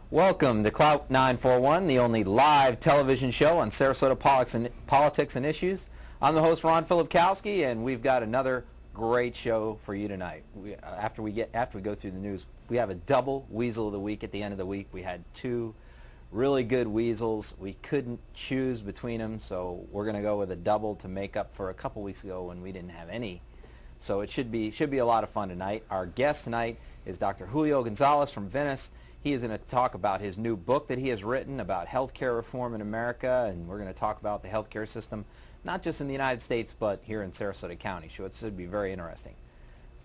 Welcome to Clout 941, the only live television show on Sarasota politics and issues. I'm the host, Ron Filipkowski, and we've got another great show for you tonight. After we go through the news, we have a double Weasel of the Week at the end of the week. We had two really good Weasels. We couldn't choose between them, so we're going to go with a double to make up for a couple weeks ago when we didn't have any. So it should be a lot of fun tonight. Our guest tonight is Dr. Julio Gonzalez from Venice. He is going to talk about his new book that he has written about healthcare reform in America, and we're going to talk about the healthcare system, not just in the United States, but here in Sarasota County. So it should be very interesting.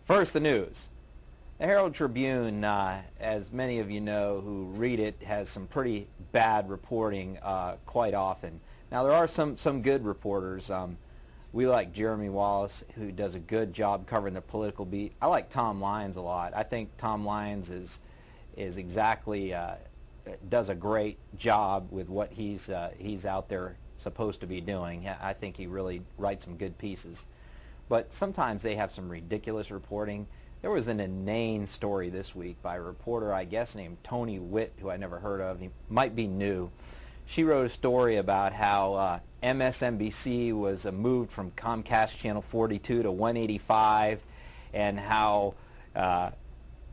First, the news. The Herald Tribune, as many of you know who read it, has some pretty bad reporting quite often. Now, there are some good reporters. We like Jeremy Wallace, who does a good job covering the political beat. I like Tom Lyons a lot. I think Tom Lyons is exactly does a great job with what he's out there supposed to be doing. I think he really writes some good pieces. But sometimes they have some ridiculous reporting. There was an inane story this week by a reporter, I guess, named Tony Witt, who I never heard of. He might be new. She wrote a story about how MSNBC was moved from Comcast Channel 42 to 185, and how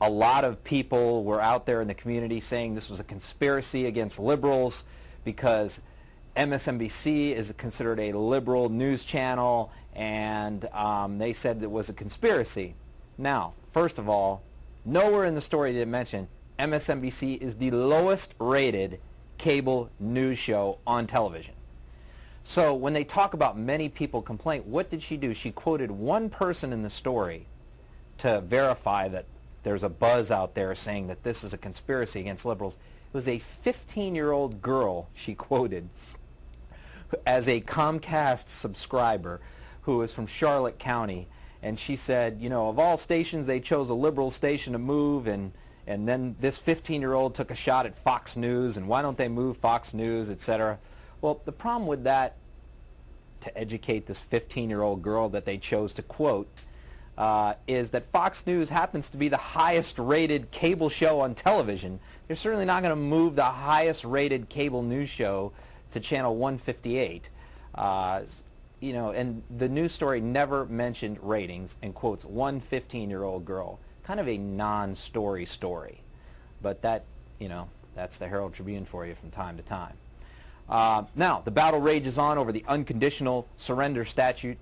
a lot of people were out there in the community saying this was a conspiracy against liberals because MSNBC is considered a liberal news channel, and they said it was a conspiracy. Now, first of all, nowhere in the story did it mention MSNBC is the lowest rated cable news show on television. So when they talk about many people complain, what did she do? She quoted one person in the story to verify that there's a buzz out there saying that this is a conspiracy against liberals. It was a 15-year-old girl she quoted as a Comcast subscriber who was from Charlotte County, and she said, you know, of all stations, they chose a liberal station to move, and then this 15-year-old took a shot at Fox News, and why don't they move Fox News, etc. Well, the problem with that, to educate this 15-year-old girl that they chose to quote, is that Fox News happens to be the highest rated cable show on television. They're certainly not going to move the highest rated cable news show to channel 158. You know, and the news story never mentioned ratings and quotes one 15-year-old girl. Kind of a non-story story. But that, you know, that's the Herald Tribune for you from time to time. Now, the battle rages on over the unconditional surrender statute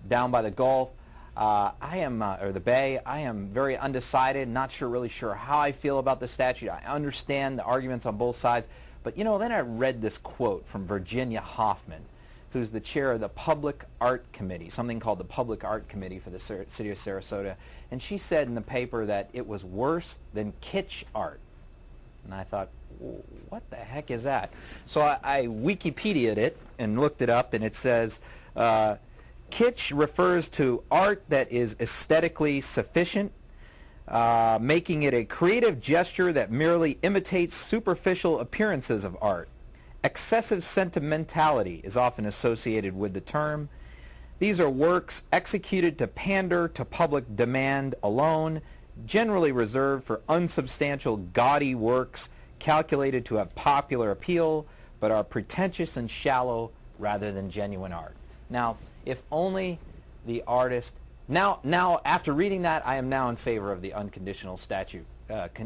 down by the Gulf. Or the Bay. I am very undecided, not really sure how I feel about the statute. I understand the arguments on both sides. But, you know, then I read this quote from Virginia Hoffman, who's the chair of the Public Art Committee, something called the Public Art Committee for the city of Sarasota. And she said in the paper that it was worse than kitsch art. And I thought, what the heck is that? So I Wikipedia'd it and looked it up, and it says, kitsch refers to art that is aesthetically sufficient, making it a creative gesture that merely imitates superficial appearances of art. Excessive sentimentality is often associated with the term. These are works executed to pander to public demand alone, generally reserved for unsubstantial, gaudy works calculated to have popular appeal, but are pretentious and shallow rather than genuine art. Now, if only the artist... Now, after reading that, I am now in favor of the unconditional statute,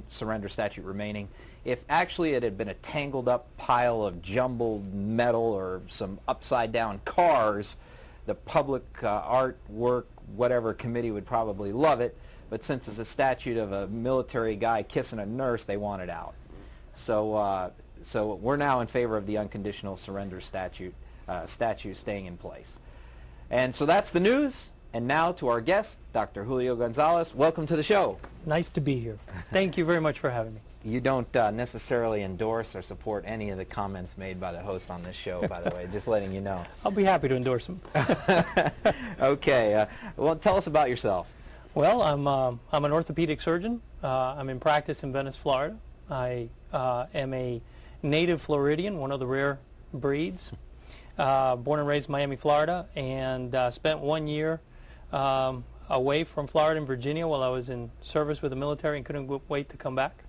surrender statute remaining. If actually it had been a tangled up pile of jumbled metal or some upside down cars, the public art work, whatever committee would probably love it. But since it's a statute of a military guy kissing a nurse, they want it out. So we're now in favor of the unconditional surrender statute staying in place. And so that's the news. And now to our guest, Dr. Julio Gonzalez. Welcome to the show. Nice to be here. Thank you very much for having me. You don't necessarily endorse or support any of the comments made by the host on this show, by the way, just letting you know. I'll be happy to endorse them. Okay. Well, tell us about yourself. Well, I'm an orthopedic surgeon. I'm in practice in Venice, Florida. I am a native Floridian, one of the rare breeds. Born and raised in Miami, Florida, and spent 1 year away from Florida and Virginia while I was in service with the military and couldn't wait to come back.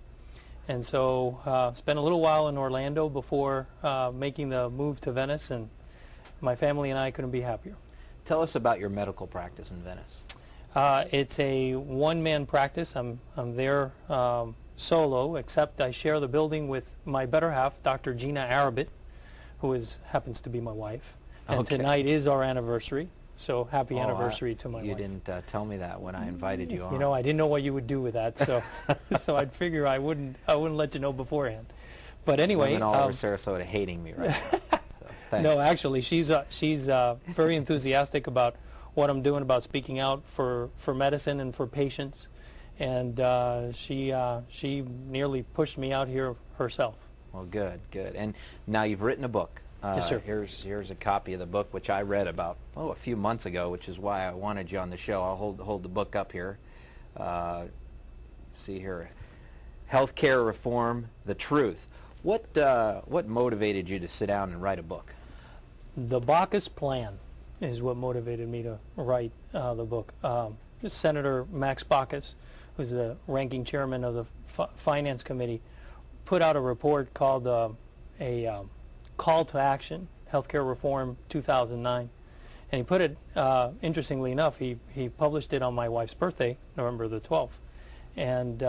And so spent a little while in Orlando before making the move to Venice, and my family and I couldn't be happier. Tell us about your medical practice in Venice. It's a one-man practice. I'm there solo, except I share the building with my better half, Dr. Gina Arabit, who happens to be my wife. And Okay. tonight is our anniversary, so happy anniversary to my You wife. didn't tell me that when I invited you on. You know, I didn't know what you would do with that, so so I'd figure I wouldn't let you know beforehand. But anyway, Women all over Sarasota hating me right now. So, thanks. no, actually, she's very enthusiastic about what I'm doing about speaking out for medicine and for patients, and she nearly pushed me out here herself. Well, good, good. And now you've written a book. Yes, sir. Here's a copy of the book, which I read about a few months ago, which is why I wanted you on the show. I'll hold the book up here. See here, Healthcare Reform: The Truth. What motivated you to sit down and write a book? The Bacchus Plan is what motivated me to write the book. Senator Max Bacchus, who's the ranking chairman of the Finance Committee, put out a report called a Call to Action, Healthcare Reform 2009. And he put it, interestingly enough, he published it on my wife's birthday, November the 12th. And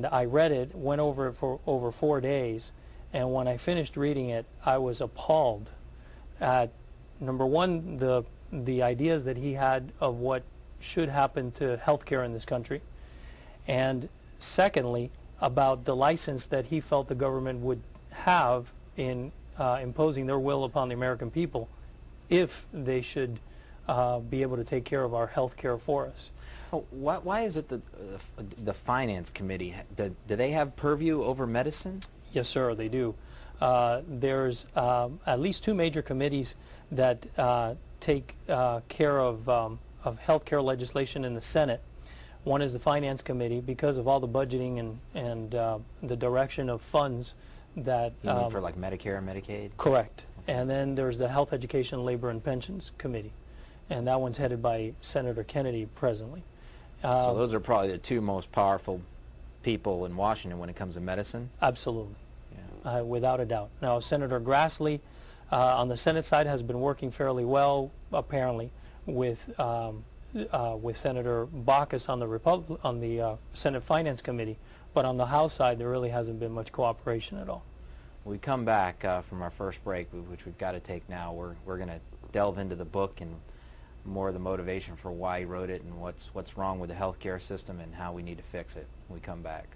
I read it, went over it for over 4 days, and when I finished reading it, I was appalled at, number one, the ideas that he had of what should happen to healthcare in this country, and secondly, about the license that he felt the government would have in imposing their will upon the American people if they should be able to take care of our health care for us. Oh, why is it that the Finance Committee, do they have purview over medicine? Yes, sir, they do. There's at least two major committees that take care of health care legislation in the Senate. One is the Finance Committee, because of all the budgeting and the direction of funds that... You mean for like Medicare and Medicaid? Correct. And then there's the Health, Education, Labor, and Pensions Committee, and that one's headed by Senator Kennedy presently. So those are probably the two most powerful people in Washington when it comes to medicine? Absolutely. Yeah. Without a doubt. Now, Senator Grassley on the Senate side has been working fairly well, apparently, with Senator Bacchus on the Senate Finance Committee, but on the House side there really hasn't been much cooperation at all. We come back from our first break, which we've got to take now. We're going to delve into the book and more of the motivation for why he wrote it and what's wrong with the healthcare system and how we need to fix it when we come back.